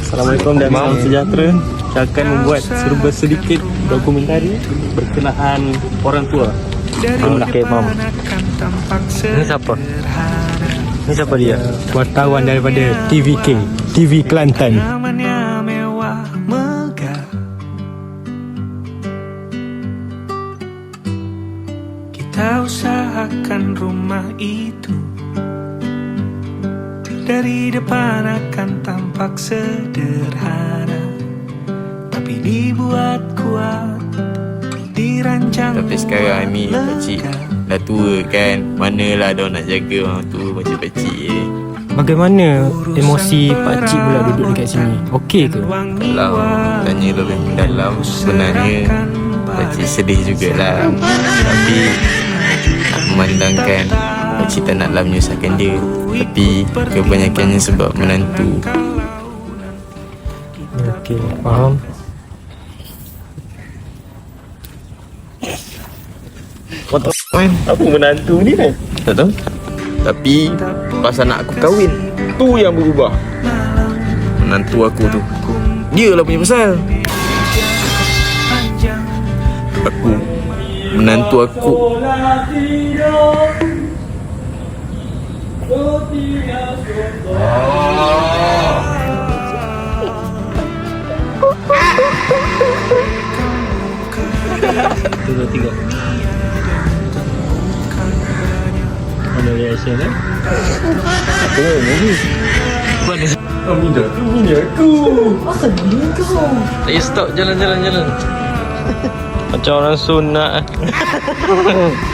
Assalamualaikum dan salam sejahtera. Saya akan membuat serba sedikit dokumentari berkenaan orang tua. Okay, Mam. Ini siapa? Ini siapa dia? Wartawan daripada TVK, TV Kelantan. Kita usahakan rumah itu dari depan akan tampak sederhana, tapi dibuat kuat, dirancang. Tapi sekarang ni pakcik dah tua kan, manalah dia nak jaga orang tua macam pakcik Bagaimana emosi pakcik pula duduk dekat sini? Okey ke? Kalau tanya lebih mendalam, sebenarnya pakcik sedih jugalah. Tapi nak memandangkan pakcik tak naklah menyusahkan dia, tapi kebanyakannya sebab menantu. Okey, faham. Kau tahu kan apa menantu ni kan? Tak tahu. Tapi pas anak aku kahwin, tu yang berubah. Menantu aku tu, dia lah punya pasal. Aku, menantu aku Dua, tiga. Mana reaction eh? Apa ni? Mana? Mini aku. Asal ni kau? Saya stop jalan. Macam orang sunat.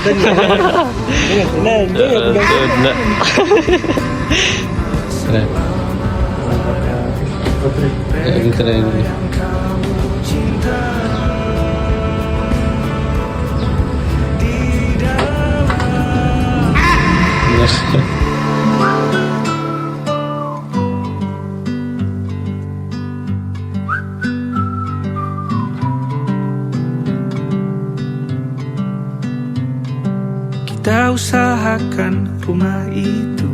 Jangan sunat. Kita try dulu. Kita usahakan rumah itu